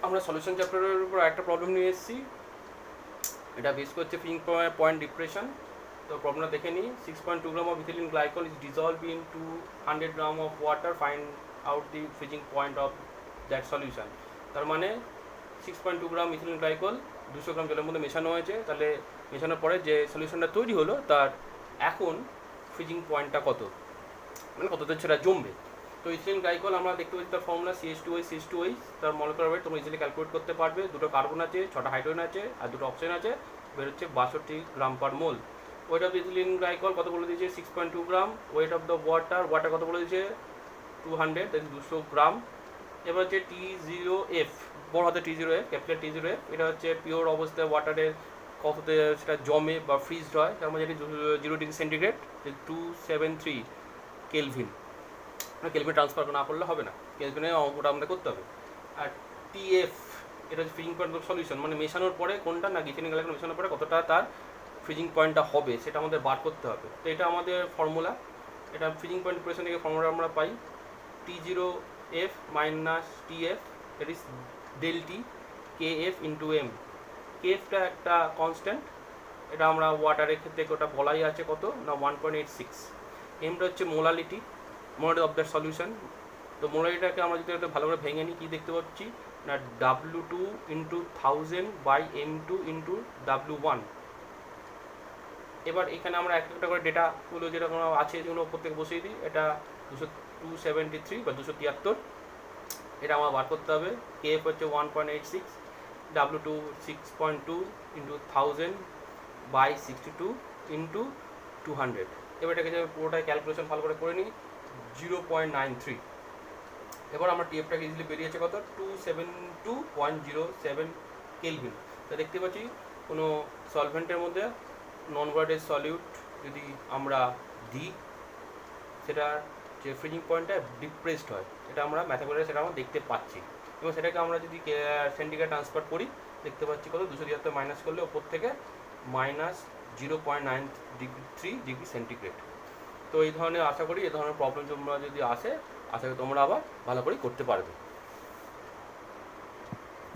আমরা সলিউশন চ্যাপ্টারের উপর একটা প্রবলেম নিয়ে এসেছি, এটা বেস করছে ফ্রিজিং পয়েন্ট ডিপ্রেশন। তো প্রবলেমটা দেখে নিই। 6.2 gram of ethylene glycol is dissolve in 200 gram of water, find out the freezing point of that solution. তার মানে 6.2 গ্রাম ইথিলিন গ্লাইকল 200 গ্রাম জলের মধ্যে মেশানো হয়েছে, তাহলে মেশানোর পরে যে সলিউশনটা তৈরি হলো তার এখন ফ্রিজিং পয়েন্টটা কত, মানে কতটা সেটা জমবে। তো ইথিলিন গ্লাইকল আমরা দেখতে পাচ্ছি তার ফর্মুলা CH2OH, তার মলিকুলার ওয়েট তোমরা ইজিলি ক্যালকুলেট করতে পারবে। দুটো কার্বন আছে, 6টা হাইড্রোজেন আছে আর 2টো অক্সিজেন আছে, বেরোচ্ছে 62 গ্রাম পার মোল। ওয়েট অফ ইথিলিন গ্লাইকল কত বলে দিয়েছে 6.2 গ্রাম। ওয়েট অফ দ্য ওয়াটার কত বলে দিয়েছে 200, দ্যাট ইজ 200 গ্রাম। এবার হচ্ছে T0F, বড় হাতে T0F, ক্যাপিটাল T0F, এটা হচ্ছে পিওর অবস্থায় ওয়াটারের কততে সেটা জমে বা ফ্রিজড হয়, তার মধ্যে 0 degree centigrade, 273 Kelvin. Kelvin transfer না করলে হবে না, কেলভিনের অঙ্কটা আমাদের করতে হবে। আর TF, এটা হচ্ছে ফ্রিজিং পয়েন্ট অফ সলিউশন, মানে মেশানোর পরে কোনটা না ইথিলিন গ্লাইকল মেশানোর পরে কতটা তার ফ্রিজিং পয়েন্টটা হবে সেটা আমাদের বার করতে হবে। তো এটা আমাদের ফর্মুলা, এটা ফ্রিজিং পয়েন্ট ডিপ্রেশন থেকে ফর্মুলা আমরা পাই T0F minus TF, that is del T KF into M। কেএফটা একটা কনস্ট্যান্ট, এটা আমরা ওয়াটারের ক্ষেত্রে ওটা বলাই আছে কত না 1.86। এমটা হচ্ছে মোলালিটি অফ দ্যাট সলিউশন। তো মোলালিটাকে আমরা যদি ভালো করে ভেঙে নিই, কী দেখতে পাচ্ছি না W2 into 1000 by M2 into W1। এবার এখানে আমরা একটা করে ডেটাগুলো যেটা আছে যেগুলো ওপর থেকে বসিয়ে দিই। এটা 273 বা 273, এটা আমার বার করতে হবে। কেএফ হচ্ছে 1.86, W2 6.2 ইন্টু 1000 বাই 62 ইন্টু 200। এবার এটাকে যে পুরোটাই ক্যালকুলেশন ভালো করে নিই, 0.93। এবার আমরা টিএফটাকে ইজিলি বেরিয়েছে কত 272.07 কেলভিন। তা দেখতে পাচ্ছি কোনো সলভেন্টের মধ্যে নন ভয়েড সলিউট যদি আমরা দিই, সেটা যে ফ্রিজিং পয়েন্টটা ডিপ্রেসড হয়, এটা আমরা ম্যাথামেটিক্যালি সেটা আমরা দেখতে পাচ্ছি। এবং সেটাকে আমরা যদি সেন্টিগ্রেড ট্রান্সফার করি দেখতে পাচ্ছি কত 273 মাইনাস করলে ওপর থেকে -0.93 ডিগ্রি সেন্টিগ্রেড। তো এই ধরনের আশা করি এই ধরনের প্রবলেম তোমরা যদি আসে, আশা করি তোমরা আবার ভালো করে করতে পারবে।